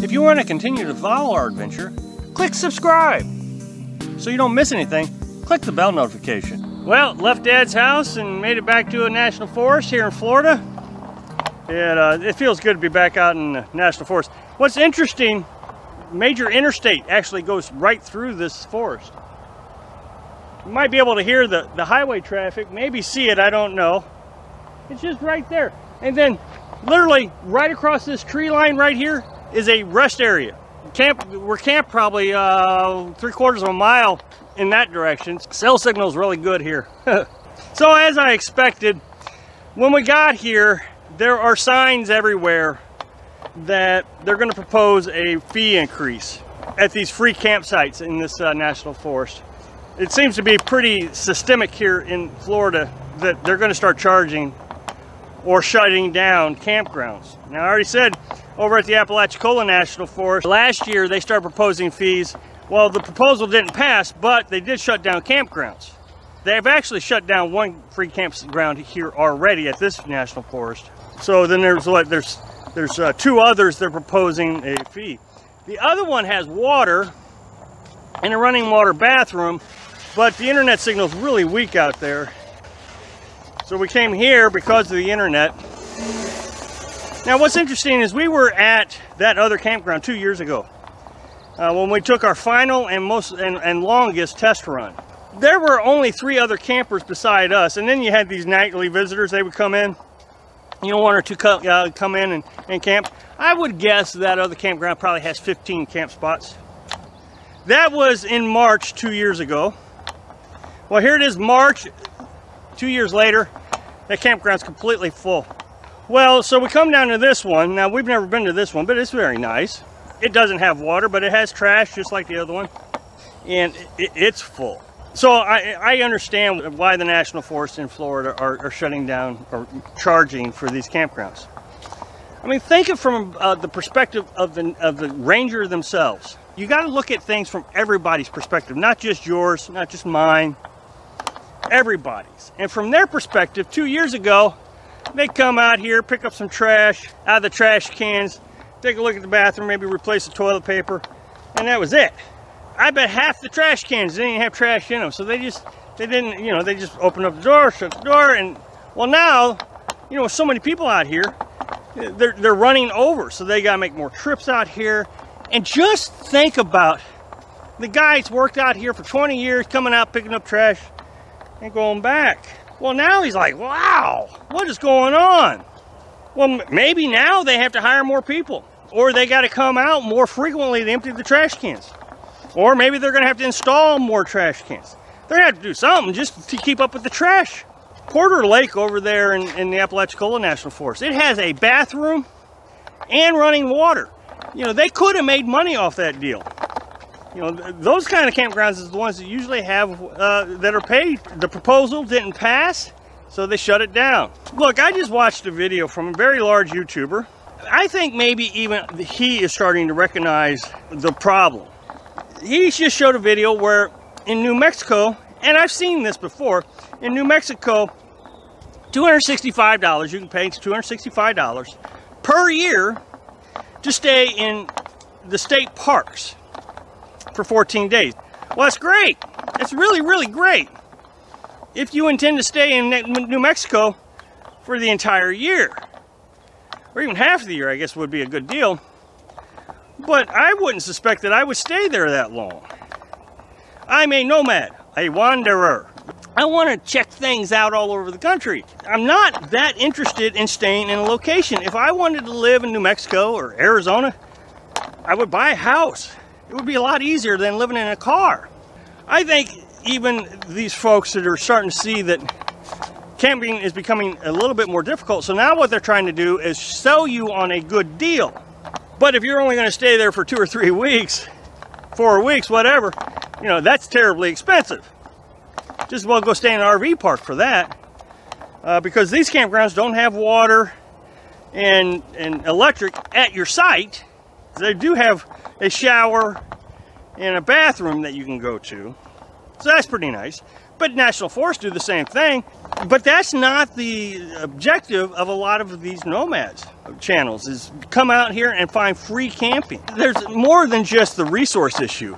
If you want to continue to follow our adventure, click subscribe. So you don't miss anything, click the bell notification. Well, left Dad's house and made it back to a national forest here in Florida. And it feels good to be back out in the national forest. What's interesting, major interstate actually goes right through this forest. You might be able to hear the highway traffic, maybe see it, I don't know. It's just right there. And then literally right across this tree line right here is a rest area. We're camped probably 3/4 of a mile in that direction. Cell signal is really good here. So as I expected, when we got here, there are signs everywhere that they're going to propose a fee increase at these free campsites in this national forest. It seems to be pretty systemic here in Florida that they're going to start charging or shutting down campgrounds. Now, I already said over at the Apalachicola National Forest, last year they started proposing fees. Well, the proposal didn't pass, but they did shut down campgrounds. They've actually shut down one free campground here already at this national forest. So then there's two others they're proposing a fee. The other one has water and a running water bathroom, but the internet signal is really weak out there. So we came here because of the internet. Now what's interesting is we were at that other campground 2 years ago when we took our final and longest test run. There were only 3 other campers beside us, and then you had these nightly visitors. They would come in, you know, 1 or 2 come in and camp. I would guess that other campground probably has 15 camp spots. That was in March 2 years ago. Well, here it is, March 2 years later. That campground's completely full. Well, so we come down to this one. Now, we've never been to this one, but it's very nice. It doesn't have water, but it has trash just like the other one. And it's full. So I understand why the national forests in Florida are shutting down or charging for these campgrounds. I mean, think of it from the perspective of the ranger themselves. You got to look at things from everybody's perspective, not just yours, not just mine, everybody's. And from their perspective, 2 years ago, they come out here, pick up some trash out of the trash cans, take a look at the bathroom, maybe replace the toilet paper, and that was it. I bet half the trash cans didn't even have trash in them, so they just opened up the door, shut the door, and well, now, you know, with so many people out here, they're running over, so they got to make more trips out here. And just think about the guy's worked out here for 20 years, coming out, picking up trash, and going back. Well, now he's like, wow, what is going on? Well, maybe now they have to hire more people, or they got to come out more frequently to empty the trash cans. Or maybe they're going to have to install more trash cans. They're going to have to do something just to keep up with the trash. Porter Lake over there in the Apalachicola National Forest, it has a bathroom and running water. You know, they could have made money off that deal. You know, those kind of campgrounds is the ones that usually have, that are paid. The proposal didn't pass, so they shut it down. Look, I just watched a video from a very large YouTuber. I think maybe even he is starting to recognize the problem. He just showed a video where in New Mexico, and I've seen this before, in New Mexico, $265, you can pay $265 per year to stay in the state parks for 14 days. Well, that's great. That's really, really great. If you intend to stay in New Mexico for the entire year, or even half of the year, I guess would be a good deal. But I wouldn't suspect that I would stay there that long. I'm a nomad, a wanderer. I want to check things out all over the country. I'm not that interested in staying in a location. If I wanted to live in New Mexico or Arizona, I would buy a house. It would be a lot easier than living in a car. I think even these folks that are starting to see that camping is becoming a little bit more difficult, so now what they're trying to do is sell you on a good deal. But if you're only going to stay there for 2 or 3 weeks, 4 weeks, whatever, you know, that's terribly expensive. Just as well go stay in an RV park for that, because these campgrounds don't have water and electric at your site. They do have a shower and a bathroom that you can go to, so that's pretty nice. But national forests do the same thing. But that's not the objective of a lot of these nomads channels, is come out here and find free camping. There's more than just the resource issue.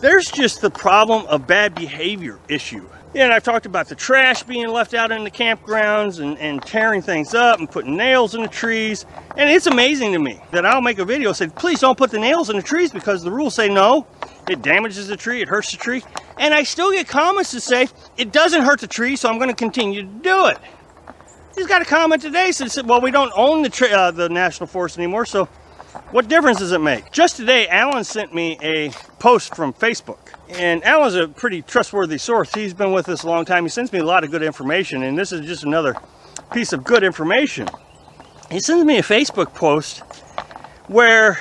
There's just the problem of bad behavior issue. And I've talked about the trash being left out in the campgrounds and tearing things up and putting nails in the trees. And it's amazing to me that I'll make a video saying, please don't put the nails in the trees, because the rules say no, it damages the tree, it hurts the tree. And I still get comments to say, it doesn't hurt the tree, so I'm going to continue to do it. He's got a comment today that said, well, we don't own the National Forest anymore, so what difference does it make? Just today, Alan sent me a post from Facebook. And Alan's a pretty trustworthy source. He's been with us a long time. He sends me a lot of good information, and this is just another piece of good information. He sends me a Facebook post where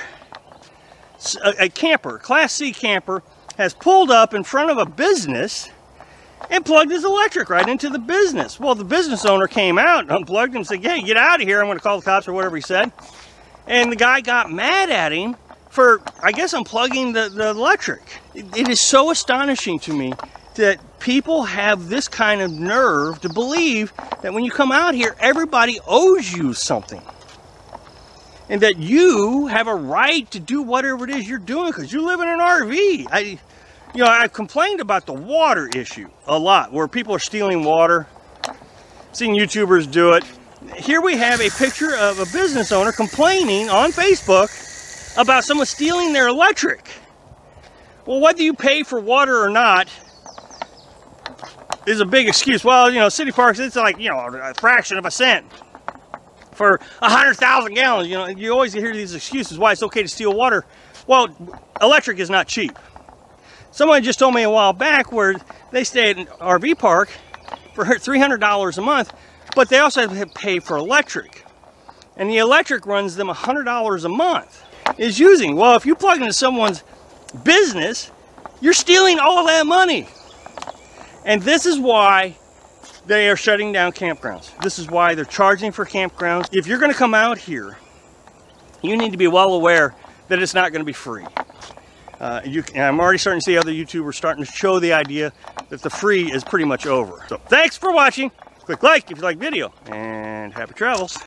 a camper, Class C camper, has pulled up in front of a business and plugged his electric right into the business. Well, the business owner came out and unplugged him and said, hey, get out of here, I'm going to call the cops, or whatever he said. And the guy got mad at him for, I guess, unplugging the electric. It is so astonishing to me that people have this kind of nerve to believe that when you come out here, everybody owes you something. And that you have a right to do whatever it is you're doing because you live in an RV. I've complained about the water issue a lot, where people are stealing water. Seen YouTubers do it. Here we have a picture of a business owner complaining on Facebook about someone stealing their electric. Well, whether you pay for water or not is a big excuse. Well, city parks, it's like, a fraction of a cent for 100,000 gallons. You always hear these excuses why it's okay to steal water. Well, electric is not cheap. Someone just told me a while back where they stay at an RV park for $300 a month, but they also have to pay for electric. And the electric runs them $100 a month. Is using. Well, if you plug into someone's business, you're stealing all of that money. And this is why they are shutting down campgrounds. This is why they're charging for campgrounds. If you're going to come out here, you need to be well aware that it's not going to be free. I'm already starting to see other YouTubers starting to show the idea that the free is pretty much over. So thanks for watching. Click like if you like the video, and happy travels.